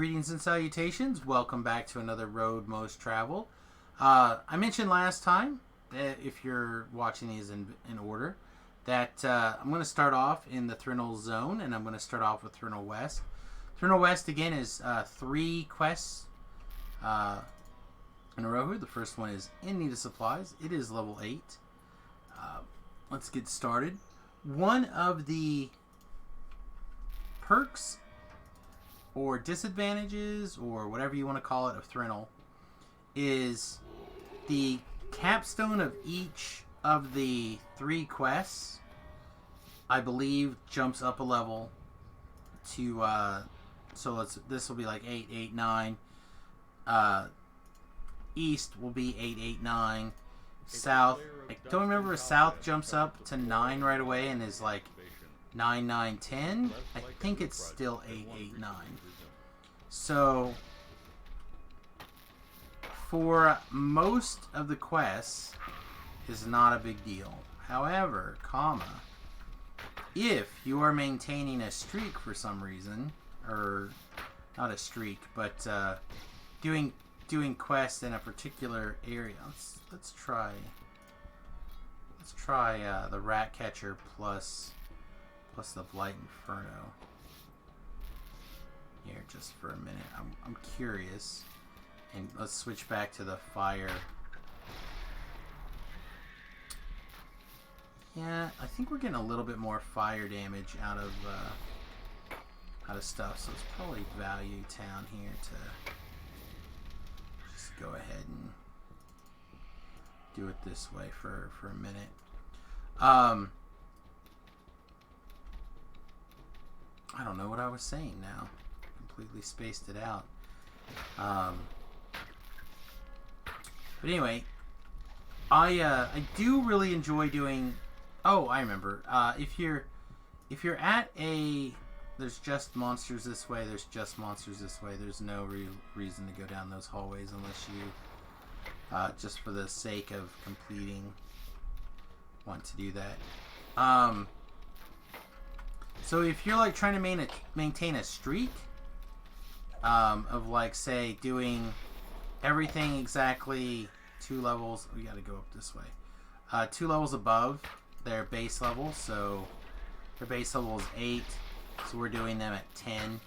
Greetings and salutations. Welcome back to another Road Most Travel. I mentioned last time, that if you're watching these in order, that I'm going to start off in the Thrinal Zone, and I'm going to start off with Thrinal West. Thrinal West, again, is 3 quests in a row here. The first one is In Need of Supplies. It is level 8. Let's get started. One of the perks or disadvantages, or whatever you want to call it, of Thrinal is the capstone of each of the 3 quests, I believe, jumps up a level to so this will be like 8, 8, 9. East will be 8, 8, 9. South, I don't remember if South jumps up to 9 right away and is like 9, 9, 10. I think it's still 8, 8, 9. So, for most of the quests, is not a big deal. However, if you are maintaining a streak for some reason, or not a streak, but doing quests in a particular area. Let's try the Rat Catcher plus the Blight Inferno here just for a minute. I'm curious, and let's switch back to the fire. Yeah, I think we're getting a little bit more fire damage out of stuff, so it's probably value town here to just go ahead and do it this way for a minute. I don't know what I was saying now. Completely spaced it out. But anyway, I do really enjoy doing. Oh, I remember. If you're at a, there's just monsters this way. There's just monsters this way. There's no real reason to go down those hallways unless you, just for the sake of completing, want to do that. So if you're like trying to maintain a streak of, like, say, doing everything exactly 2 levels, we got to go up this way, 2 levels above their base level. So their base level is 8, so we're doing them at 10,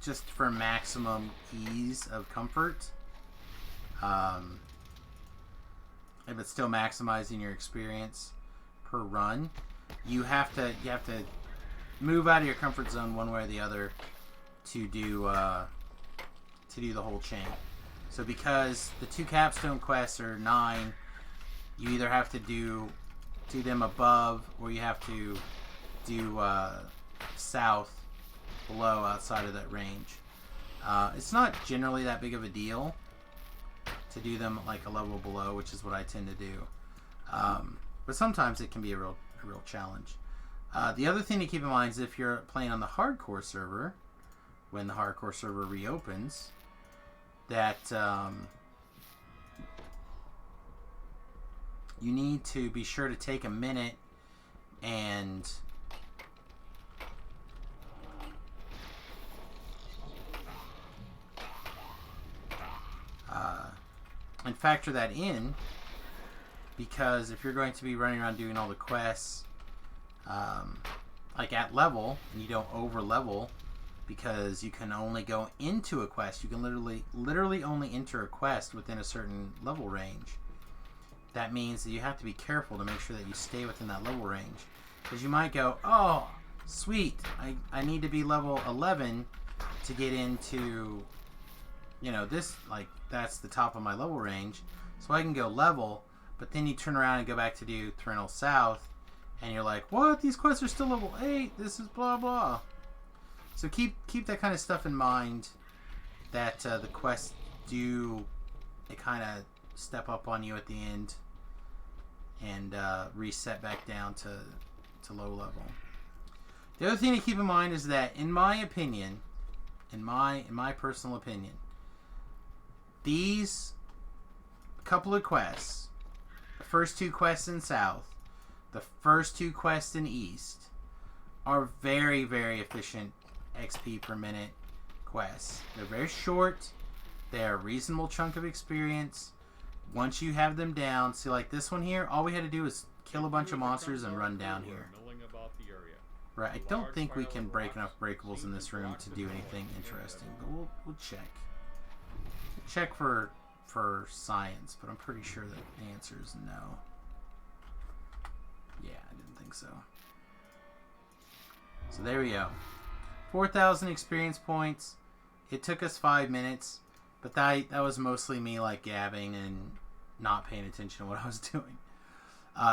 just for maximum ease of comfort, but still maximizing your experience per run. You have to move out of your comfort zone one way or the other to do the whole chain. So because the 2 capstone quests are 9, you either have to do them above, or you have to do south, below, outside of that range. It's not generally that big of a deal to do them like a level below, which is what I tend to do. But sometimes it can be a real challenge. The other thing to keep in mind is if you're playing on the hardcore server, when the hardcore server reopens, that you need to be sure to take a minute and factor that in, because if you're going to be running around doing all the quests like at level, and you don't over level, because you can only go into a quest, you can literally only enter a quest within a certain level range. That means that you have to be careful to make sure that you stay within that level range, because you might go, oh sweet, I need to be level 11 to get into, this, like, that's the top of my level range, so I can go level. But then you turn around and go back to do Thrinal South, and you're like, what? These quests are still level 8. This is blah blah. So keep that kind of stuff in mind, that the quests do, they kind of step up on you at the end and reset back down to low level. The other thing to keep in mind is that, in my opinion, in my personal opinion, these couple of quests, the first 2 quests in South, the first 2 quests in East, are very, very efficient XP per minute quests. They're very short. They're a reasonable chunk of experience. Once you have them down, see like this one here, all we had to do is kill a bunch of monsters and run down here. Right, I don't think we can break enough breakables in this room to do anything interesting, but we'll check. Check for science, but I'm pretty sure that the answer is no. Yeah, I didn't think so. So there we go. 4,000 experience points. It took us 5 minutes, but that was mostly me like gabbing and not paying attention to what I was doing.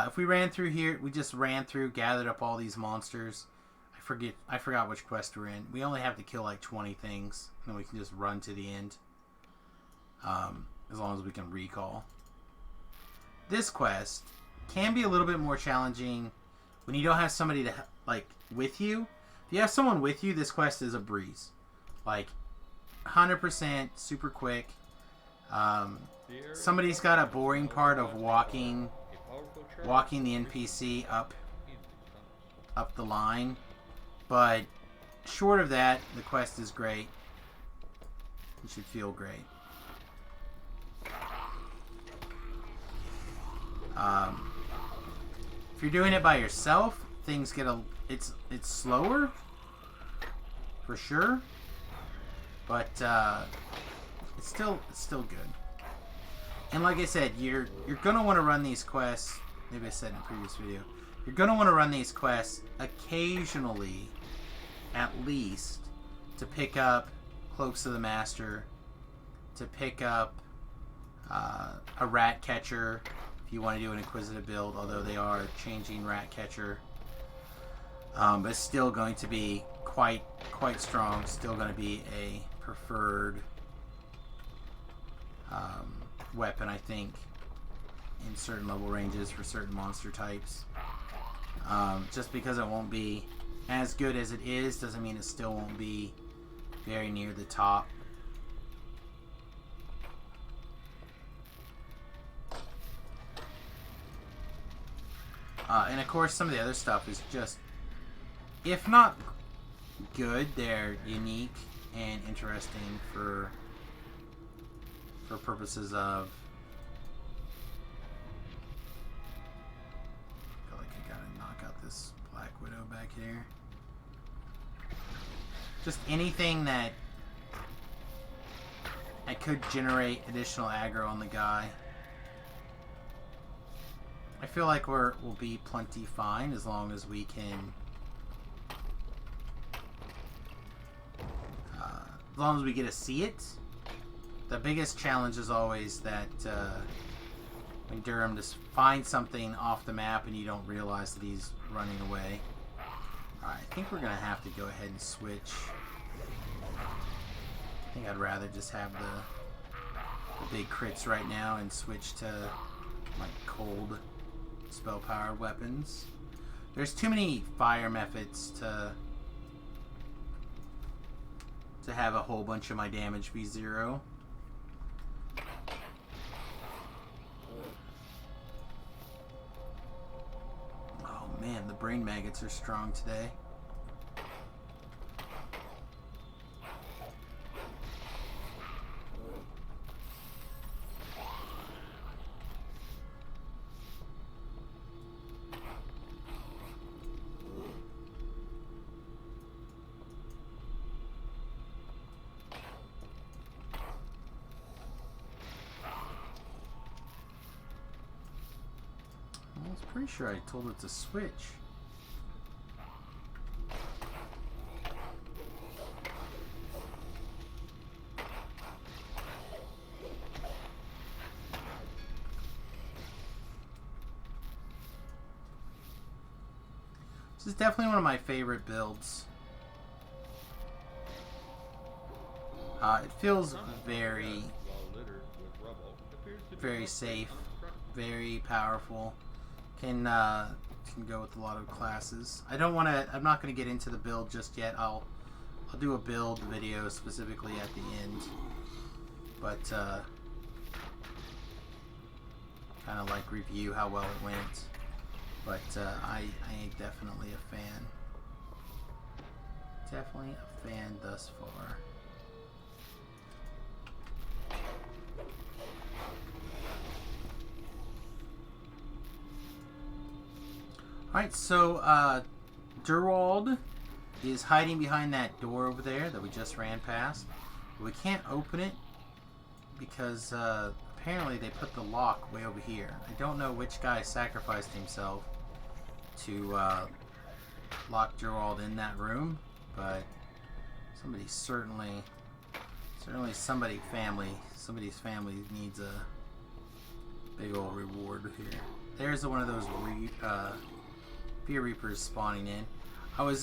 If we ran through here, we just ran through, gathered up all these monsters. I forgot which quest we're in. We only have to kill like 20 things, and then we can just run to the end. As long as we can recall. This quest can be a little bit more challenging when you don't have somebody to like with you. If you have someone with you, this quest is a breeze. Like 100% super quick. Somebody's got a boring part of walking the NPC up the line, but short of that, the quest is great. You should feel great. If you're doing it by yourself, things get it's slower for sure, but it's still good. And like I said, you're gonna want to run these quests. Maybe I said in a previous video, you're gonna want to run these quests occasionally, at least, to pick up Cloaks of the Master, to pick up a rat catcher. If you want to do an inquisitive build, although they are changing rat catcher, but it's still going to be quite strong. Still going to be a preferred weapon, I think, in certain level ranges for certain monster types. Just because it won't be as good as it is doesn't mean it still won't be very near the top. And of course, some of the other stuff is just, if not good, they're unique and interesting for purposes of. I feel like I gotta knock out this Black Widow back here. Just anything that I could generate additional aggro on the guy. I feel like we'll be plenty fine as long as we can, as long as we get to see it. The biggest challenge is always that when Durham just finds something off the map and you don't realize that he's running away. Alright, I think we're going to have to go ahead and switch. I think I'd rather just have the big crits right now and switch to like cold spell powered weapons. There's too many fire methods to have a whole bunch of my damage be 0. Oh man, the brain maggots are strong today. I was pretty sure I told it to switch. This is definitely one of my favorite builds. It feels very safe, very powerful. Can go with a lot of classes. I'm not going to get into the build just yet. I'll do a build video specifically at the end. But kind of like review how well it went. But I ain't definitely a fan. Definitely a fan thus far. Alright, so Durwald is hiding behind that door over there that we just ran past. We can't open it because apparently they put the lock way over here. I don't know which guy sacrificed himself to lock Durwald in that room, but somebody certainly somebody's family needs a big old reward here. There's one of those Fear Reapers spawning in. I was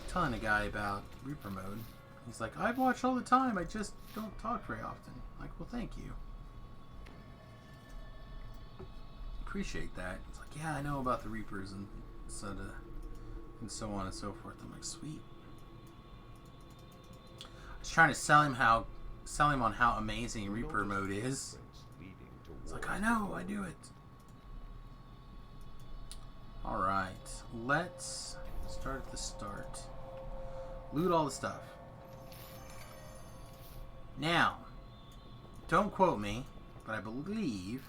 telling a guy about Reaper mode. He's like, I've watched all the time, I just don't talk very often. I'm like, well, thank you. Appreciate that. He's like, yeah, I know about the Reapers and so on and so forth. I'm like, sweet. I was trying to sell him on how amazing Reaper mode is. It's like, I know, I do it. Alright, let's start at the start. Loot all the stuff. Now, don't quote me, but I believe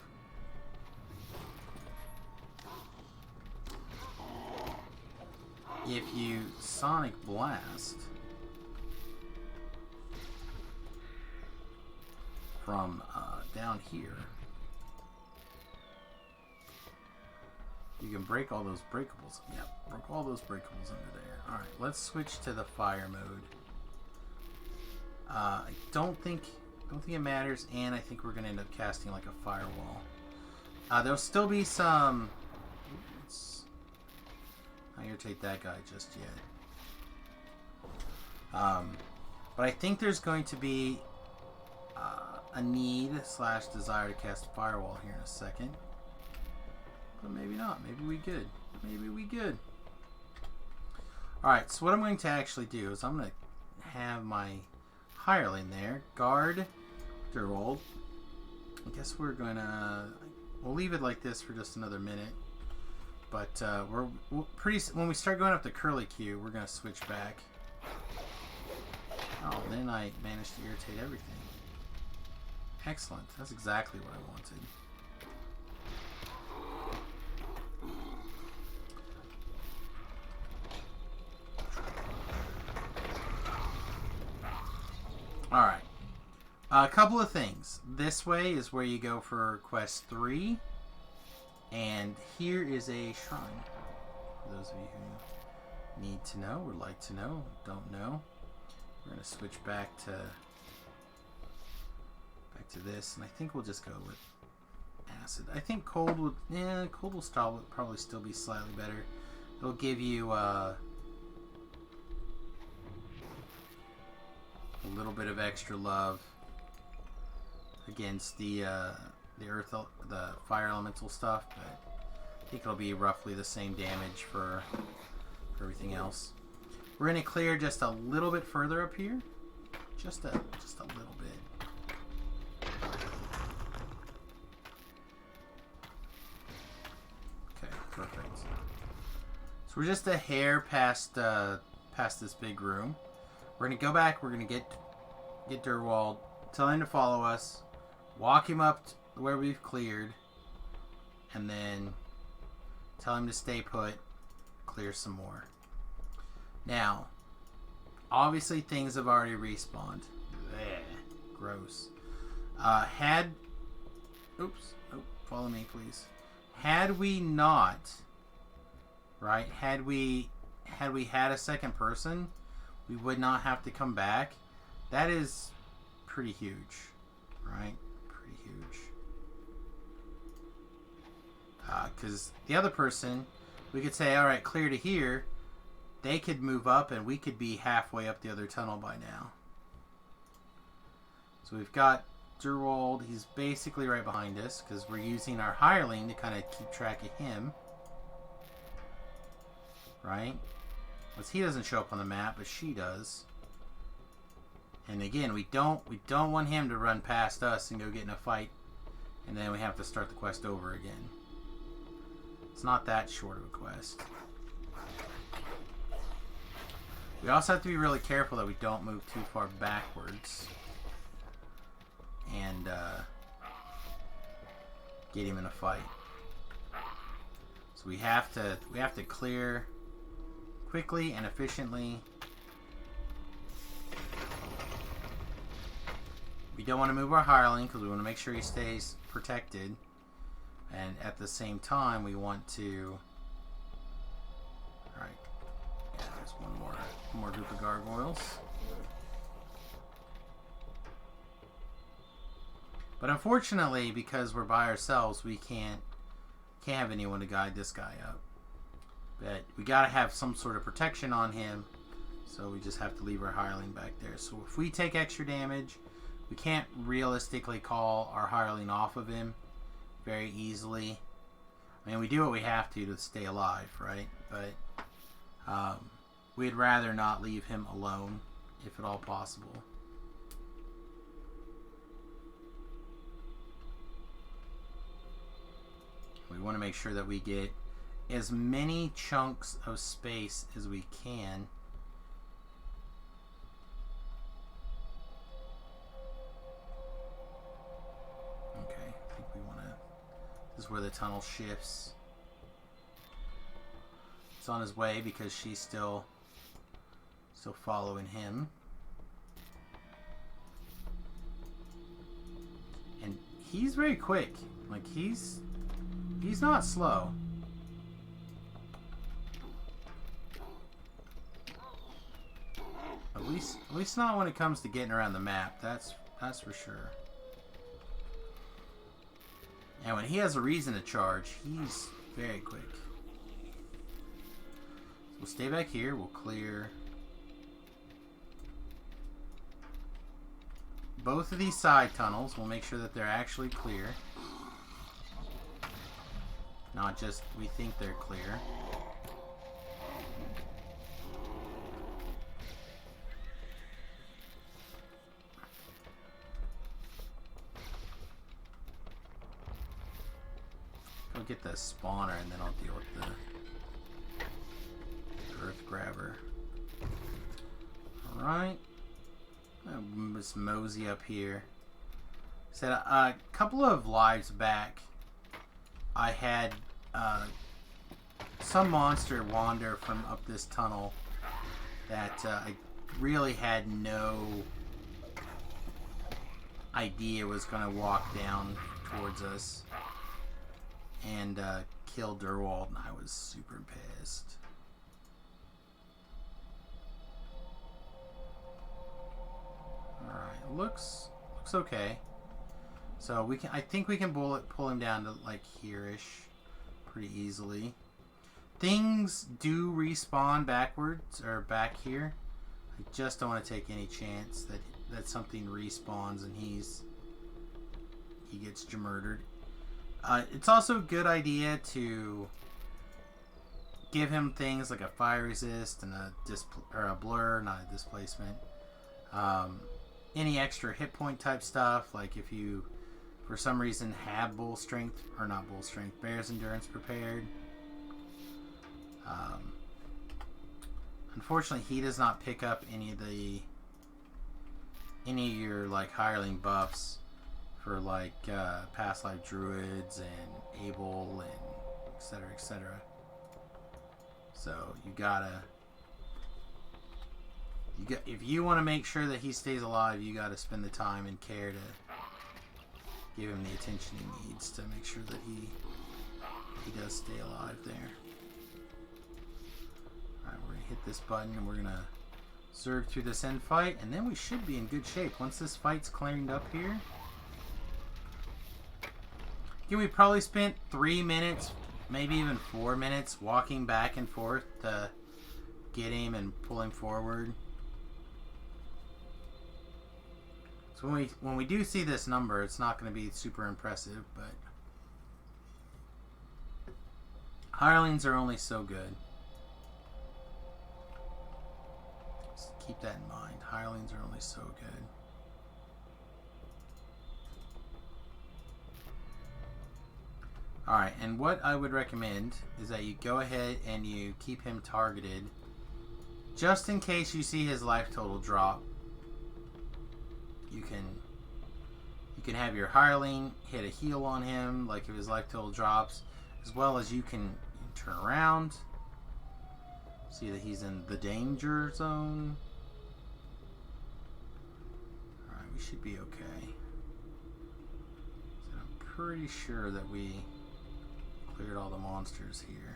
if you Sonic Blast from down here, you can break all those breakables. Yep, broke all those breakables under there. Alright, let's switch to the fire mode. I don't think it matters, and I think we're going to end up casting like a firewall. There'll still be some... Let's not irritate that guy just yet. But I think there's going to be a need/desire to cast a firewall here in a second. But maybe not. Maybe we good. Maybe we good. Alright, so what I'm going to actually do is I'm going to have my hireling there. Guard Durwald. I guess we're going to... We'll leave it like this for just another minute. But we'll when we start going up the curly queue, we're going to switch back. Oh, then I managed to irritate everything. Excellent. That's exactly what I wanted. Alright. A couple of things. This way is where you go for quest 3. And here is a shrine. For those of you who need to know, would like to know, don't know. We're going to switch back to this, and I think we'll just go with acid. I think cold would, cold will probably still be slightly better. It'll give you a little bit of extra love against the fire elemental stuff, but I think it'll be roughly the same damage for everything else. We're going to clear just a little bit further up here, just a little bit. Okay, perfect. So we're just a hair past this big room. We're going to go back. We're going to get Durwald, tell him to follow us, walk him up to where we've cleared, and then tell him to stay put, clear some more. Now, obviously things have already respawned. Blech, gross. Follow me, please. Had we not, right? Had we had a second person, we would not have to come back. That is pretty huge, right? Pretty huge. Because the other person, we could say, all right, clear to here. They could move up, and we could be halfway up the other tunnel by now. So we've got Durwald. He's basically right behind us, because we're using our hireling to kind of keep track of him. Right? Because he doesn't show up on the map, but she does. And again, we don't want him to run past us and go get in a fight, and then we have to start the quest over again. It's not that short of a quest. We also have to be really careful that we don't move too far backwards and get him in a fight. So we have to clear quickly and efficiently. We don't want to move our hireling because we want to make sure he stays protected, and at the same time we want to. All right, yeah, there's one more group of gargoyles. But unfortunately, because we're by ourselves, we can't have anyone to guide this guy up. But we gotta have some sort of protection on him, so we just have to leave our hireling back there. So if we take extra damage, we can't realistically call our hireling off of him very easily. I mean, we do what we have to stay alive, right? But we'd rather not leave him alone, if at all possible. We want to make sure that we get as many chunks of space as we can. Okay, I think we want to... This is where the tunnel shifts. It's on his way because she's still following him. And he's very quick. Like, he's not slow. At least not when it comes to getting around the map. That's for sure. And when he has a reason to charge, he's very quick. So we'll stay back here. We'll clear both of these side tunnels. We'll make sure that they're actually clear. Not just we think they're clear. Go get the spawner and then I'll deal with the earth grabber. Alright. Let's mosey up here. Said a couple of lives back, I had some monster wander from up this tunnel that I really had no idea was going to walk down towards us and kill Durwald, and I was super pissed. Alright, looks okay. So I think we can pull him down to like here-ish pretty easily. Things do respawn backwards or back here. I just don't want to take any chance that something respawns and he gets murdered. It's also a good idea to give him things like a fire resist and a blur, not a displacement. Any extra hit point type stuff, like if you for some reason have bull strength, or not bull strength, bear's endurance prepared. Unfortunately, he does not pick up any of your like hireling buffs for like past life druids and able and etc. etc. So if you want to make sure that he stays alive, you gotta spend the time and care to give him the attention he needs to make sure that he does stay alive there. Alright, we're gonna hit this button and we're gonna zerg through this end fight, and then we should be in good shape once this fight's cleared up here. Again, we probably spent 3 minutes, maybe even 4 minutes walking back and forth to get him and pull him forward. So when we do see this number, it's not going to be super impressive, but hirelings are only so good. Just keep that in mind. Hirelings are only so good. Alright, and what I would recommend is that you go ahead and you keep him targeted just in case you see his life total drop, you can have your hireling hit a heal on him, like if his life total drops, as well as you can turn around, see that he's in the danger zone. Alright, we should be okay. So I'm pretty sure that we cleared all the monsters here.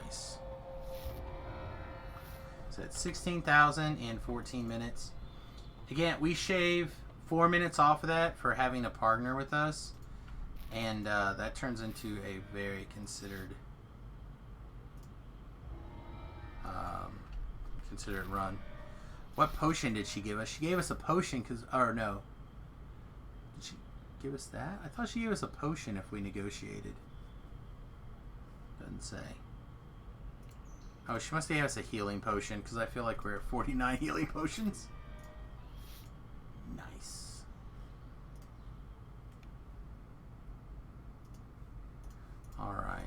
Nice. So it's 16,000 in 14 minutes. Again, we shave 4 minutes off of that for having a partner with us, and that turns into a very considered run. What potion did she give us? She gave us a potion because, or no, did she give us that? I thought she gave us a potion if we negotiated. Doesn't say. Oh, she must have us a healing potion, because I feel like we're at 49 healing potions. Nice. Alright.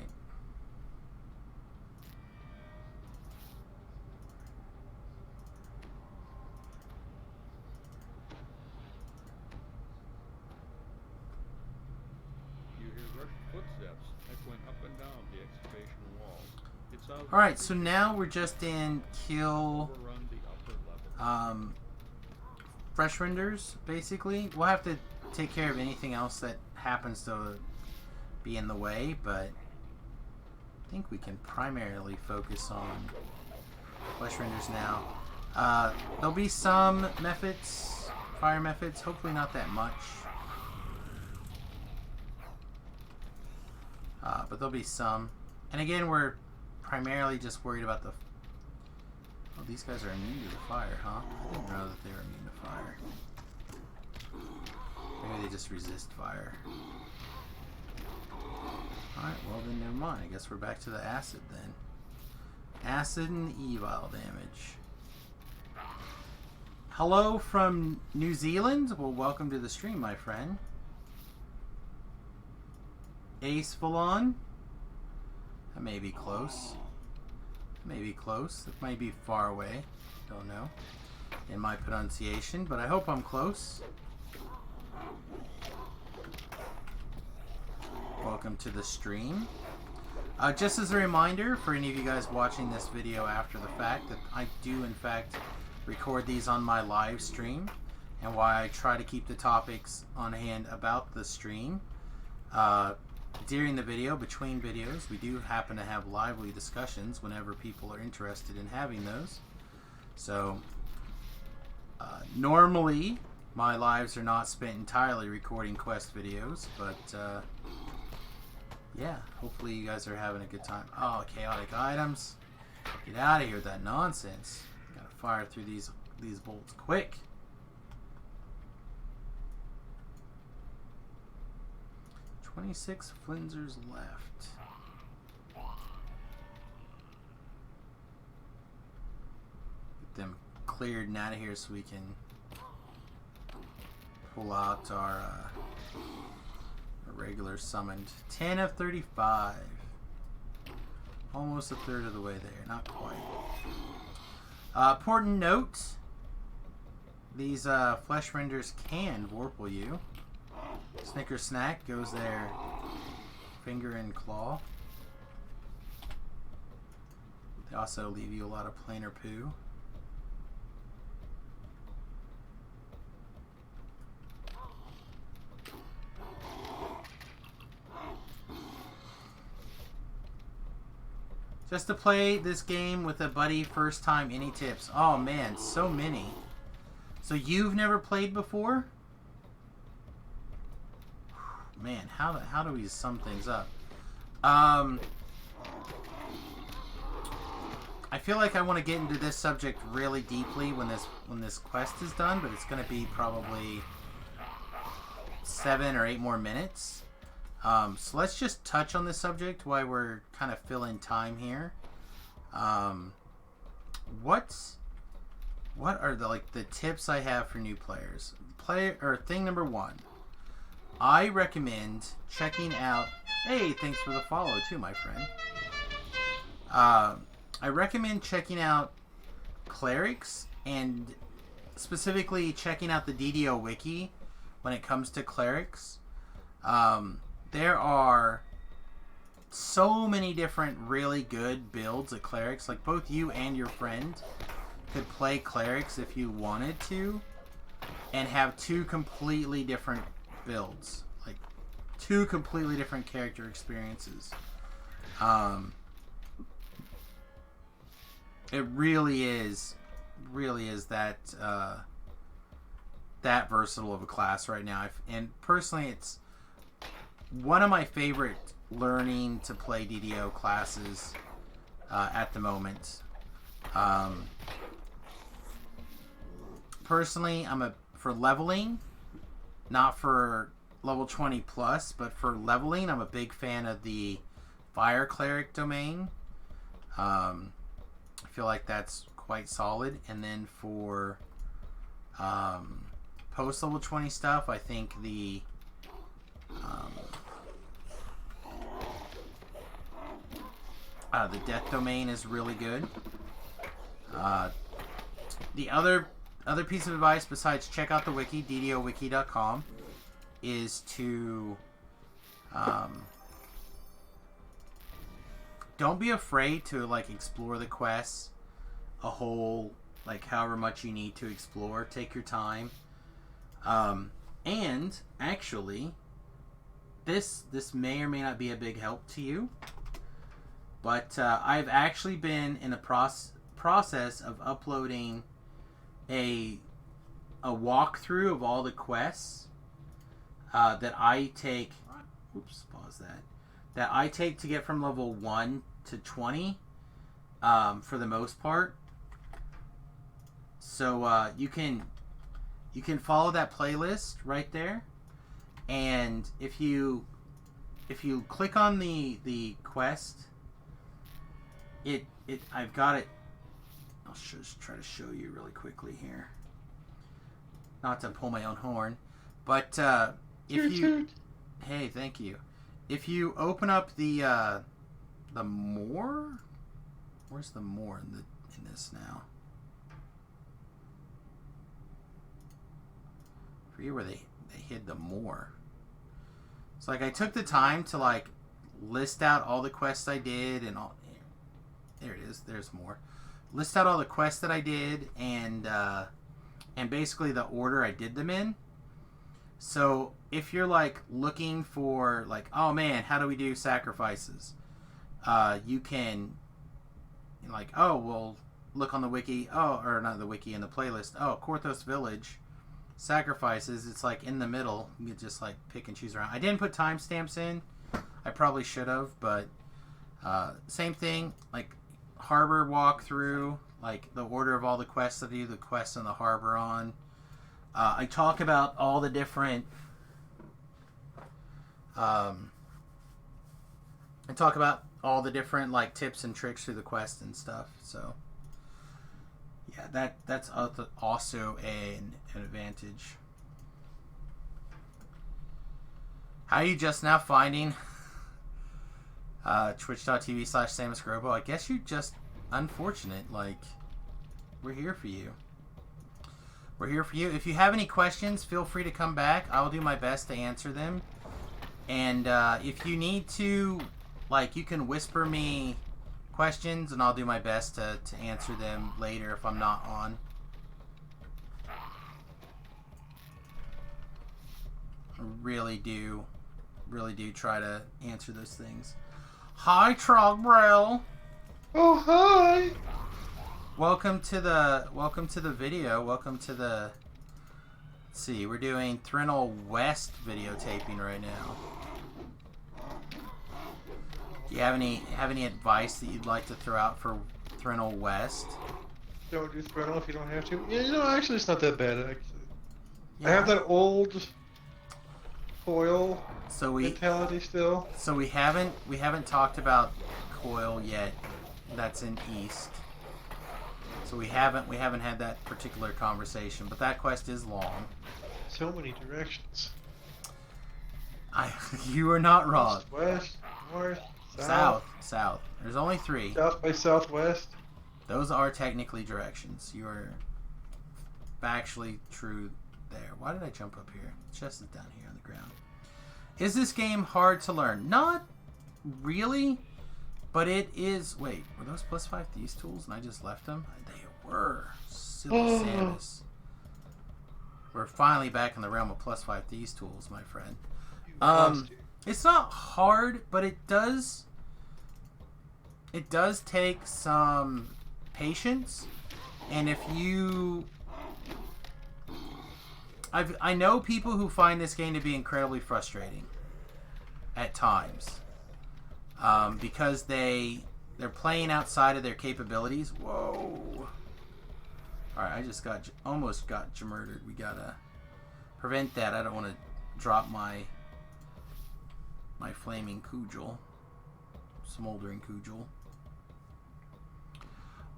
You hear rushed footsteps echoing up and down the excavation wall. Alright, so now we're just in kill fresh renders, basically. We'll have to take care of anything else that happens to be in the way, but I think we can primarily focus on flesh renders now. There'll be some methods, fire methods, hopefully not that much. But there'll be some. And again, we're primarily just worried about the... Oh, these guys are immune to the fire, huh? I didn't know that they were immune to fire. Maybe they just resist fire. Alright, well then never mind. I guess we're back to the acid then. Acid and evil damage. Hello from New Zealand? Well, welcome to the stream, my friend. Ace Valon? That may be close. Maybe close. It might be far away. Don't know. In my pronunciation, but I hope I'm close. Welcome to the stream. Just as a reminder for any of you guys watching this video after the fact, that I do in fact record these on my live stream, and why I try to keep the topics on hand about the stream. During the video, between videos, we do happen to have lively discussions whenever people are interested in having those. So, normally, my lives are not spent entirely recording quest videos, but, yeah, hopefully you guys are having a good time. Oh, chaotic items. Get out of here with that nonsense. Gotta fire through these bolts quick. 26 Flinzers left. Get them cleared and out of here so we can pull out our regular summoned. 10 of 35. Almost a third of the way there. Not quite. Important note. These flesh renders can Vorpal you. Snicker Snack goes there, finger and claw. They also leave you a lot of planar poo. Just to play this game with a buddy first time, any tips? Oh man, so many. So you've never played before? Man, how do we sum things up? I feel like I want to get into this subject really deeply when this quest is done, but it's going to be probably 7 or 8 more minutes. So let's just touch on this subject while we're kind of filling time here. What are the tips I have for new players? Thing number 1. I recommend checking out. Hey, thanks for the follow too, my friend. I recommend checking out clerics and specifically checking out the DDO wiki when it comes to clerics. There are so many different really good builds of clerics. Like both you and your friend could play clerics if you wanted to and have two completely different builds. Like two completely different character experiences. It really is that that versatile of a class right now. And personally, it's one of my favorite learning to play DDO classes at the moment. Personally, for leveling, not for level 20 plus, but for leveling, I'm a big fan of the Fire Cleric domain. I feel like that's quite solid. And then for post level 20 stuff, I think the Death domain is really good. The other piece of advice besides check out the wiki, ddowiki.com, is to don't be afraid to like explore the quests a whole, like however much you need to explore. Take your time. And actually, this may or may not be a big help to you, but I've actually been in the process of uploading a walkthrough of all the quests that I take. Oops, pause that. That I take to get from level 1 to 20, for the most part. So you can follow that playlist right there, and if you click on the quest, I've got it. I'll just try to show you really quickly here. Not to pull my own horn, but if you, hey, thank you. If you open up the more, where's the more in this now? I forget where they hid the more. So like I took the time to like list out all the quests I did and all. There it is. There's more. List out all the quests that I did and basically the order I did them in. So if you're like looking for like, oh man, how do we do sacrifices? You can like, oh, well, look on the wiki. Oh, or not the wiki, in the playlist. Oh, Korthos Village sacrifices. It's like in the middle. You can just like pick and choose around. I didn't put timestamps in. I probably should have, but same thing. Like harbor walkthrough, like the order of all the quests that I do the quests in the harbor on. I talk about all the different. I talk about all the different like tips and tricks through the quest and stuff. So yeah, that's also an advantage. How are you just now finding twitch.tv/SamusGrobo? I guess you're just unfortunate. Like, we're here for you. We're here for you. If you have any questions, feel free to come back. I will do my best to answer them. And if you need to, like, you can whisper me questions, and I'll do my best to answer them later if I'm not on. I really do try to answer those things. Hi, Trogbrell. Oh, hi. Welcome to the video. Welcome to the. Let's see, we're doing Thrinol West videotaping right now. Do you have any advice that you'd like to throw out for Thrinol West? Don't do Threnal if you don't have to. Yeah, you know, actually, it's not that bad. Actually, Yeah. I have that old foil mentality still. So we haven't talked about Coil yet. That's in East. So we haven't had that particular conversation, but that quest is long. So many directions. You are not wrong. East, west, north, South. There's only 3. South by southwest. Those are technically directions. You are factually true there. Why did I jump up here? The chest is down here on the ground. Is this game hard to learn? Not really, but it is... Wait, were those +5 these tools and I just left them? They were. Silly Samius. We're finally back in the realm of +5 these tools, my friend. It's not hard, but it does take some patience, and if you... I know people who find this game to be incredibly frustrating at times, because they're playing outside of their capabilities. Whoa! All right, I just almost got murdered. We gotta prevent that. I don't want to drop my flaming cudgel, smoldering cudgel.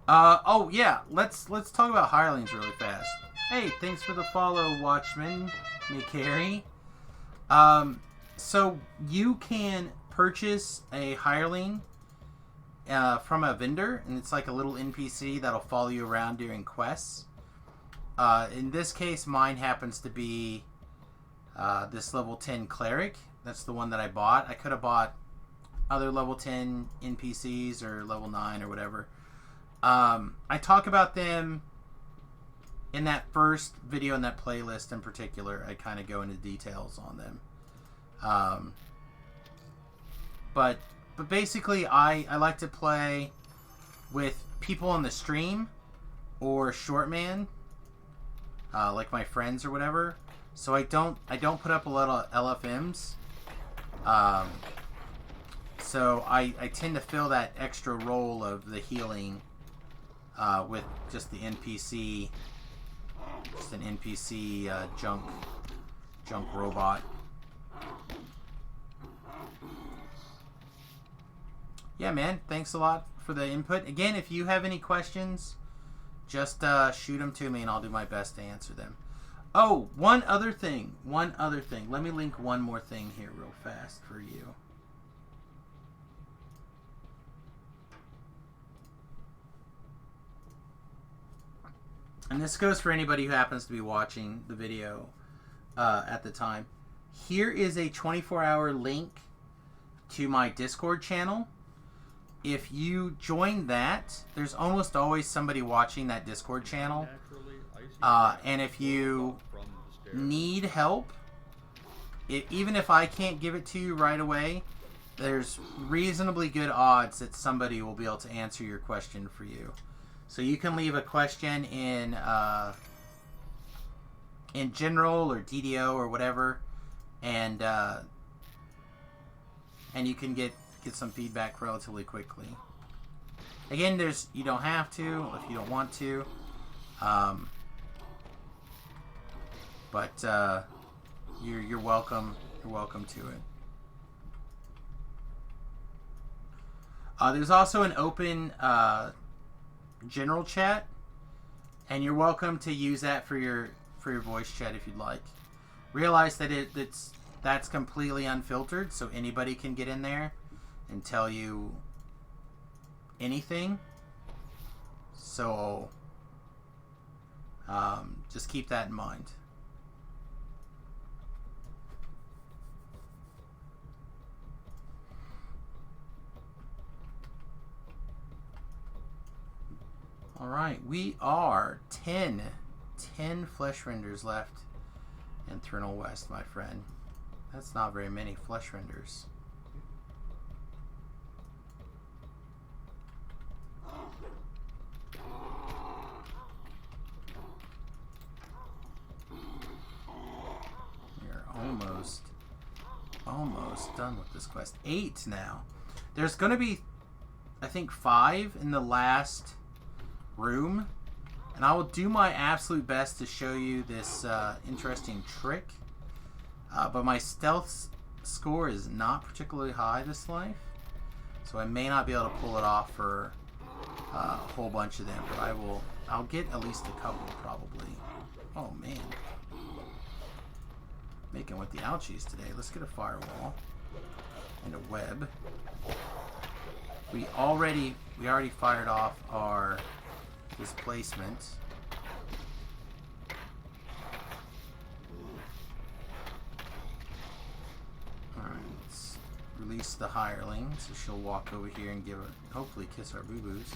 Oh yeah, let's talk about hirelings really fast. Hey, thanks for the follow, Watchman McCary. So you can purchase a hireling from a vendor, and it's like a little NPC that'll follow you around during quests. In this case, mine happens to be this level 10 cleric. That's the one that I bought. I could have bought other level 10 NPCs or level 9 or whatever. I talk about them in that first video in that playlist in particular. I kind of go into details on them. But basically, I like to play with people on the stream or Shortman, like my friends or whatever. So I don't put up a lot of LFMs. So I tend to fill that extra role of the healing with just the NPC, just an NPC junk robot. Yeah, man. Thanks a lot for the input. Again, if you have any questions, just shoot them to me and I'll do my best to answer them. Oh, one other thing. Let me link one more thing here real fast for you. And this goes for anybody who happens to be watching the video at the time. Here is a 24-hour link to my Discord channel. If you join that, there's almost always somebody watching that Discord channel. And if you need help, even if I can't give it to you right away, there's reasonably good odds that somebody will be able to answer your question for you. So you can leave a question in general or DDO or whatever, and you can get some feedback relatively quickly. Again, you don't have to if you don't want to, but you're welcome. You're welcome to it. There's also an open general chat, and you're welcome to use that for your voice chat if you'd like. Realize that that's completely unfiltered, so anybody can get in there and tell you anything. So just keep that in mind. Alright, we are 10 flesh renders left in Thrinal West, my friend. That's not very many flesh renders. We're almost done with this quest. 8 now. There's going to be, I think, 5 in the last room, and I will do my absolute best to show you this interesting trick, but my stealth score is not particularly high this life, so I may not be able to pull it off for a whole bunch of them, but I'll get at least a couple probably. Oh man, Making with the ouchies today. Let's get a firewall and a web. We already fired off our displacement. Alright, let's release the hireling so she'll walk over here and give a, hopefully kiss our boo-boos.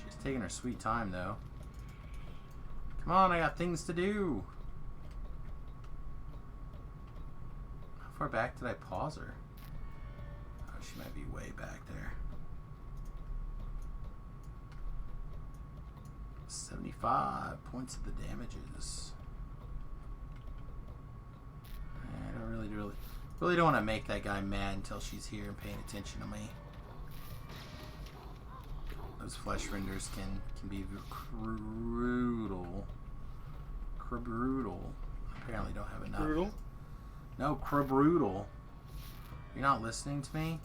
She's taking her sweet time though. Come on, I got things to do. How far back did I pause her? Oh, she might be way back there. 75 points of the damages. I don't really don't want to make that guy mad until she's here and paying attention to me. Those flesh renders can be brutal. Brutal. Apparently don't have enough. Brutal? No, brutal. You're not listening to me?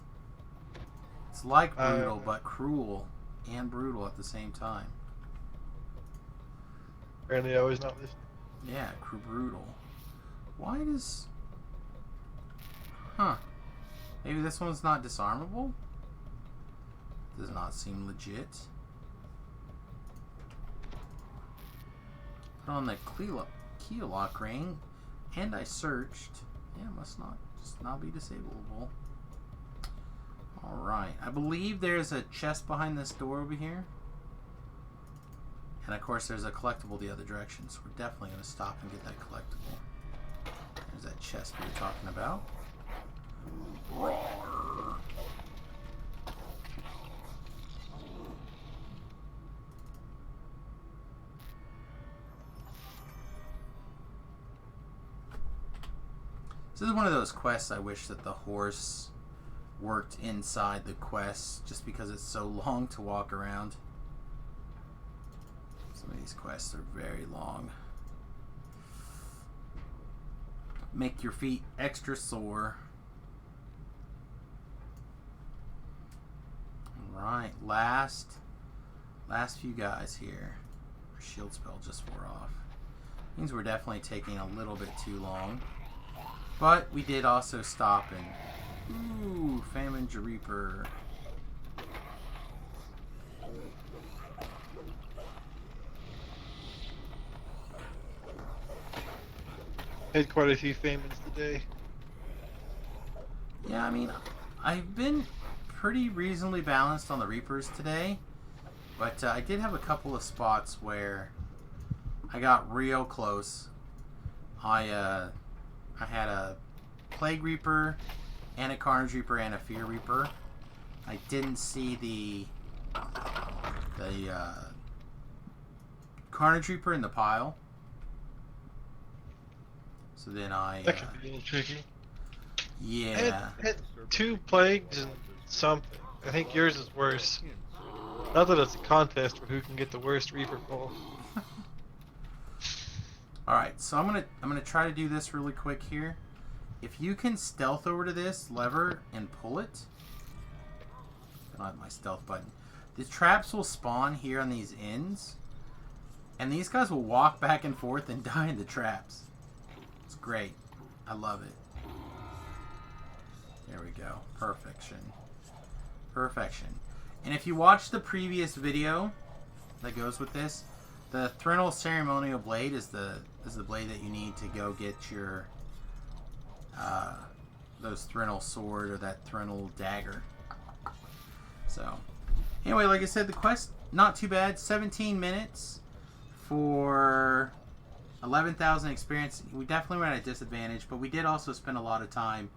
It's like brutal, but cruel and brutal at the same time. Apparently I was not listening. Yeah, brutal. Why does... Huh. Maybe this one's not disarmable? Does not seem legit. Put on the key lock ring, and I searched. Yeah, must not be disableable. Alright, I believe there's a chest behind this door over here. And of course there's a collectible the other direction, so we're definitely going to stop and get that collectible. There's that chest we were talking about. Roar. This is one of those quests I wish that the horse worked inside the quest, just because it's so long to walk around. Some of these quests are very long. Make your feet extra sore. Alright, last few guys here. Our shield spell just wore off. Means we're definitely taking a little bit too long. But we did also stop and... Ooh, Famine Reaper. Had quite a few famines today. Yeah, I mean, I've been pretty reasonably balanced on the Reapers today. But I did have a couple of spots where I got real close. I had a Plague Reaper, and a Carnage Reaper, and a Fear Reaper. I didn't see the Carnage Reaper in the pile. So then That could be a little tricky. Yeah. I had 2 plagues and something. I think yours is worse. Not that it's a contest for who can get the worst Reaper pull. Alright, so I'm gonna try to do this really quick here. If you can stealth over to this lever and pull it. I don't have my stealth button. The traps will spawn here on these ends. And these guys will walk back and forth and die in the traps. It's great. I love it. There we go. Perfection. Perfection. And if you watch the previous video that goes with this, the Threnal Ceremonial Blade is the blade that you need to go get your those Threnal Sword or that Threnal Dagger. So, anyway, like I said, the quest, not too bad. 17 minutes for 11,000 experience. We definitely were at a disadvantage, but we did also spend a lot of time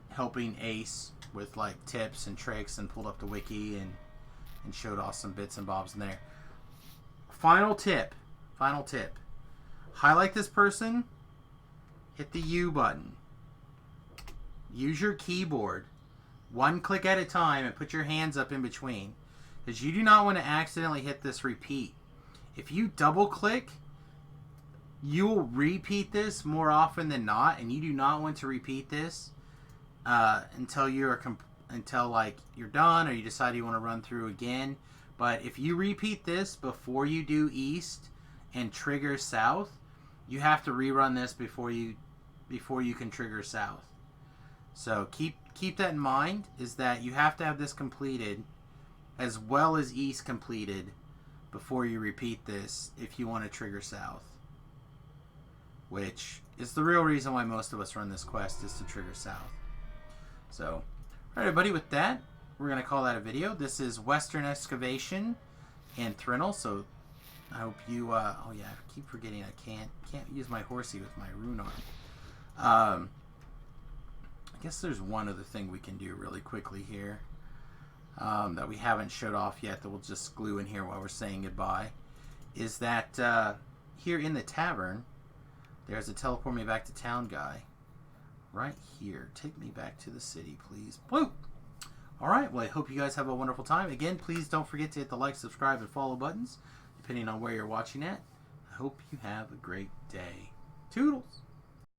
helping Ace with like tips and tricks, and pulled up the wiki and showed off some bits and bobs in there. Final tip. Highlight this person. Hit the U button. Use your keyboard. 1 click at a time, and put your hands up in between. Because you do not want to accidentally hit this repeat. If you double click, you'll repeat this more often than not. And you do not want to repeat this until you are until like you're done or you decide you want to run through again. But if you repeat this before you do east and trigger south, you have to rerun this before you can trigger south. So keep that in mind, is that you have to have this completed as well as east completed before you repeat this if you want to trigger south. Which is the real reason why most of us run this quest, is to trigger south. So, alright everybody, with that, we're going to call that a video. This is Western Excavation and Thrinnell, so I hope you, oh yeah, I keep forgetting I can't use my horsey with my rune arm. I guess there's one other thing we can do really quickly here that we haven't showed off yet that we'll just glue in here while we're saying goodbye, is that here in the tavern, there's a teleport me back to town guy. Right here. Take me back to the city, please. Woo! Alright, well, I hope you guys have a wonderful time. Again, please don't forget to hit the like, subscribe, and follow buttons, depending on where you're watching at. I hope you have a great day. Toodles!